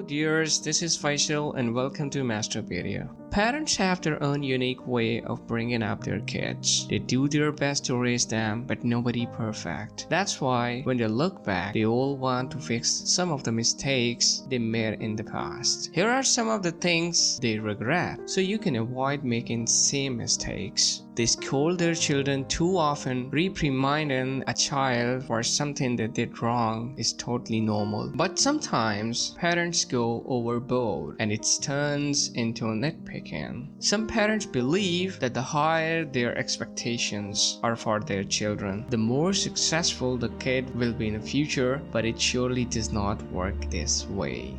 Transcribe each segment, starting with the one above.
Hello dears, this is Faisal and welcome to Masteropedia. Parents have their own unique way of bringing up their kids. They do their best to raise them, but nobody perfect. That's why when they look back, they all want to fix some of the mistakes they made in the past. Here are some of the things they regret, so you can avoid making same mistakes. They scold their children too often. Reprimanding a child for something they did wrong is totally normal. But sometimes parents go overboard and it turns into nitpicking. Some parents believe that the higher their expectations are for their children, the more successful the kid will be in the future, but it surely does not work this way.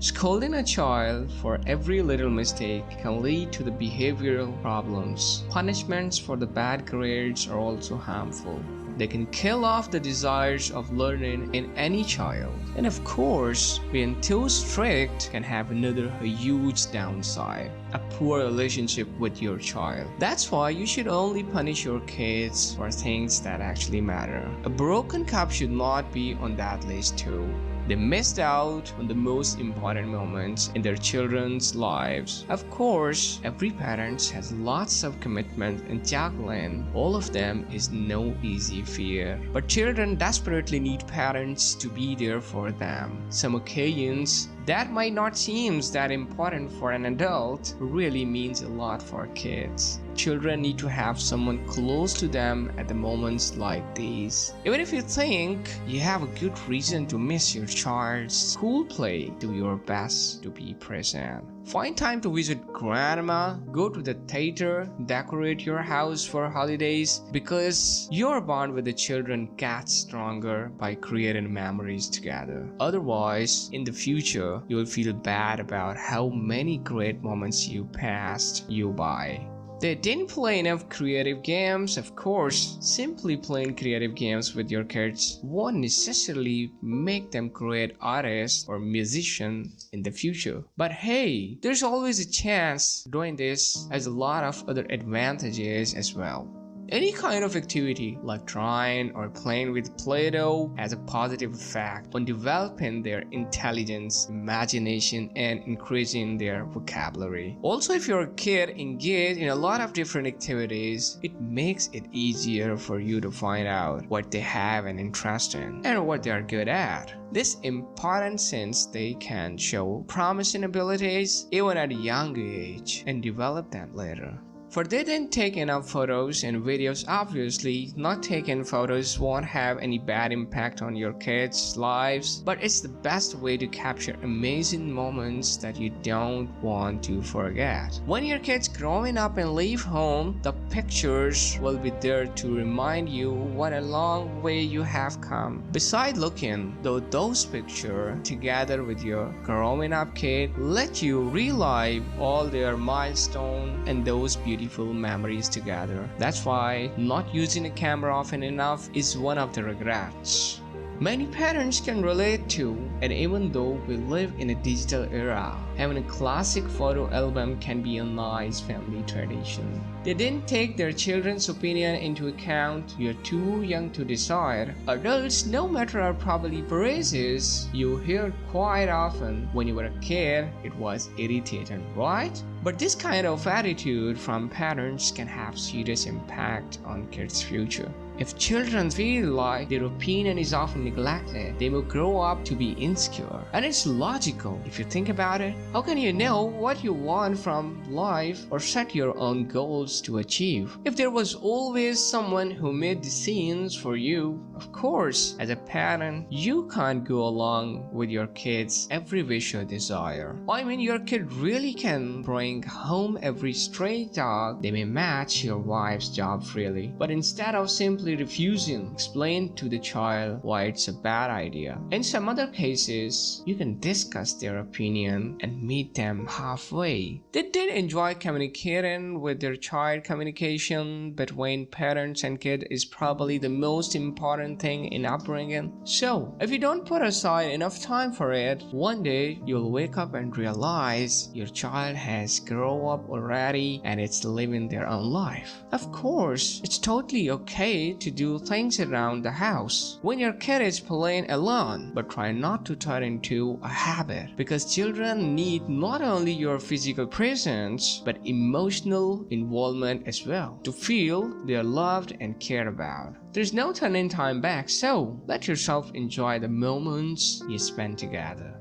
Scolding a child for every little mistake can lead to the behavioral problems. Punishments for the bad grades are also harmful. They can kill off the desires of learning in any child. And of course, being too strict can have another huge downside: a poor relationship with your child. That's why you should only punish your kids for things that actually matter. A broken cup should not be on that list too. They missed out on the most important moments in their children's lives. Of course, every parent has lots of commitment, and juggling all of them is no easy feat. But children desperately need parents to be there for them. Some occasions that might not seem that important for an adult really means a lot for kids. Children need to have someone close to them at the moments like these. Even if you think you have a good reason to miss your child's school play, do your best to be present. Find time to visit grandma, go to the theater, decorate your house for holidays, because your bond with the children gets stronger by creating memories together. Otherwise, in the future, you will feel bad about how many great moments you passed you by. They didn't play enough creative games. Of course, simply playing creative games with your kids won't necessarily make them great artists or musicians in the future. But hey, there's always a chance. Doing this has a lot of other advantages as well. Any kind of activity like drawing or playing with Play-Doh has a positive effect on developing their intelligence, imagination, and increasing their vocabulary. Also, if your kid engaged in a lot of different activities, it makes it easier for you to find out what they have an interest in and what they are good at. This important since they can show promising abilities even at a young age and develop them later. For they didn't take enough photos and videos. Obviously, not taking photos won't have any bad impact on your kids' lives, but it's the best way to capture amazing moments that you don't want to forget. When your kids growing up and leave home, the pictures will be there to remind you what a long way you have come. Besides looking, though, those pictures together with your growing up kid let you relive all their milestones and those beautiful memories together. That's why not using a camera often enough is one of the regrets many parents can relate to. And even though we live in a digital era, having a classic photo album can be a nice family tradition. They didn't take their children's opinion into account. You're too young to decide. Adults, no matter how probably praises you hear quite often, when you were a kid, it was irritating, right? But this kind of attitude from parents can have serious impact on kids' future. If children feel like their opinion is often neglected, they will grow up to be insecure. And it's logical if you think about it. How can you know what you want from life or set your own goals to achieve if there was always someone who made decisions for you? Of course, as a parent, you can't go along with your kids' every wish or desire. I mean, your kid really can bring home every stray dog. They may match your wife's job freely, but instead of simply refusing, explain to the child why it's a bad idea. In some other cases, you can discuss their opinion and meet them halfway. They did enjoy communicating with their child. Communication between parents and kid is probably the most important thing in upbringing. So, if you don't put aside enough time for it, one day you'll wake up and realize your child has kids grow up already and it's living their own life. Of course, it's totally okay to do things around the house when your kid is playing alone, but try not to turn into a habit, because children need not only your physical presence but emotional involvement as well to feel they are loved and cared about. There's no turning time back, so let yourself enjoy the moments you spend together.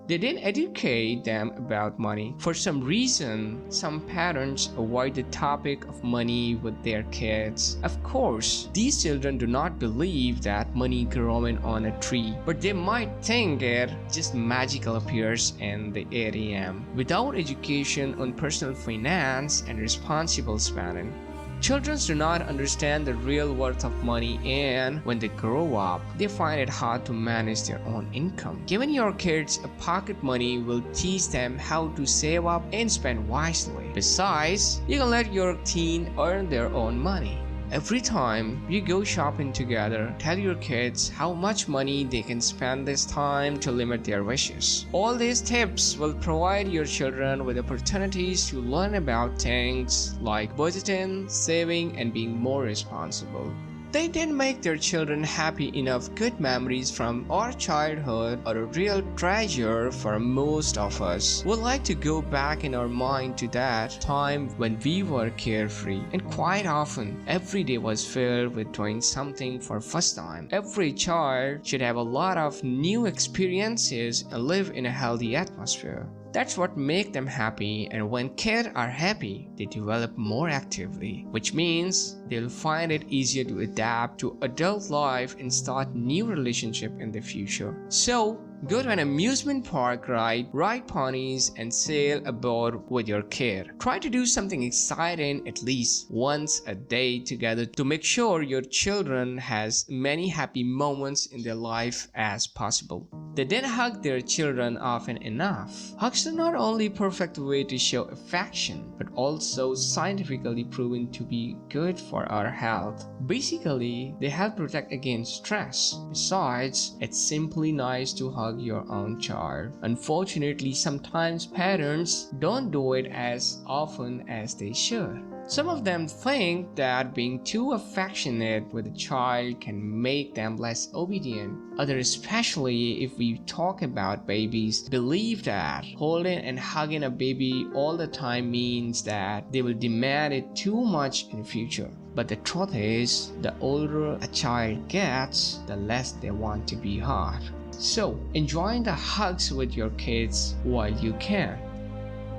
They didn't educate them about money. For some reason, some parents avoid the topic of money with their kids. Of course, these children do not believe that money growing on a tree, but they might think it just magical appears in the ATM. Without education on personal finance and responsible spending, children do not understand the real worth of money, and when they grow up, they find it hard to manage their own income. Giving your kids a pocket money will teach them how to save up and spend wisely. Besides, you can let your teen earn their own money. Every time you go shopping together, tell your kids how much money they can spend this time to limit their wishes. All these tips will provide your children with opportunities to learn about things like budgeting, saving, and being more responsible. They didn't make their children happy enough. Good memories from our childhood are a real treasure for most of us. We'd like to go back in our mind to that time when we were carefree, and quite often every day was filled with doing something for first time. Every child should have a lot of new experiences and live in a healthy atmosphere. That's what makes them happy, and when kids are happy, they develop more actively, which means they'll find it easier to adapt to adult life and start new relationships in the future. So, go to an amusement park ride ponies, and sail aboard with your kid. Try to do something exciting at least once a day together to make sure your children has many happy moments in their life as possible. They didn't hug their children often enough. Hugs are not only a perfect way to show affection, but also scientifically proven to be good for our health. Basically, they help protect against stress. Besides, it's simply nice to hug your own child. Unfortunately, sometimes parents don't do it as often as they should. Some of them think that being too affectionate with a child can make them less obedient. Others, especially if we talk about babies, believe that holding and hugging a baby all the time means that they will demand it too much in the future. But the truth is, the older a child gets, the less they want to be hugged. So, enjoy the hugs with your kids while you can.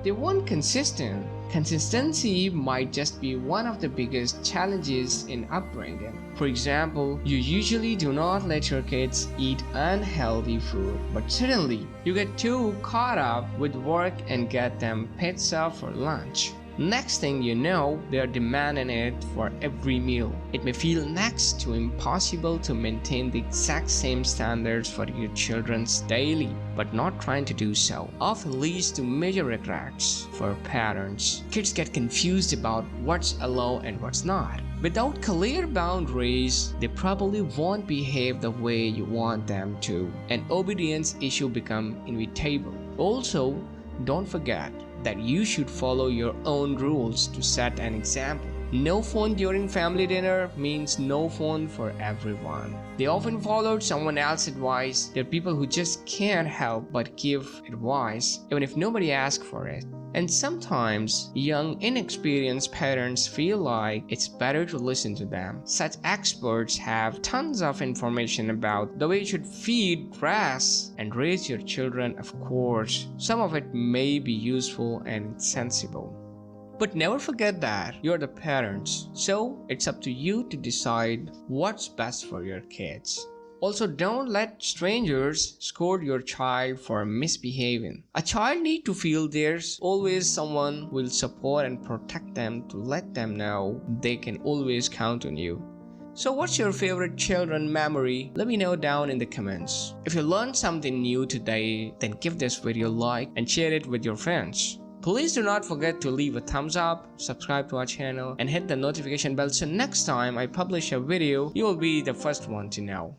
They weren't consistent. Consistency might just be one of the biggest challenges in upbringing. For example, you usually do not let your kids eat unhealthy food, but suddenly you get too caught up with work and get them pizza for lunch. Next thing you know, they are demanding it for every meal. It may feel next to impossible to maintain the exact same standards for your children's daily, but not trying to do so often leads to major regrets for parents. Kids get confused about what's allowed and what's not. Without clear boundaries, they probably won't behave the way you want them to, and obedience issue become inevitable. Also, don't forget that you should follow your own rules to set an example. No phone during family dinner means no phone for everyone. They often followed someone else's advice. There are people who just can't help but give advice even if nobody asks for it. And sometimes young, inexperienced parents feel like it's better to listen to them. Such experts have tons of information about the way you should feed, dress, and raise your children. Of course, some of it may be useful and sensible. But never forget that you're the parents, so it's up to you to decide what's best for your kids. Also, don't let strangers scold your child for misbehaving. A child needs to feel there's always someone who will support and protect them, to let them know they can always count on you. So what's your favorite children memory? Let me know down in the comments. If you learned something new today, then give this video a like and share it with your friends. Please do not forget to leave a thumbs up, subscribe to our channel, and hit the notification bell so next time I publish a video, you will be the first one to know.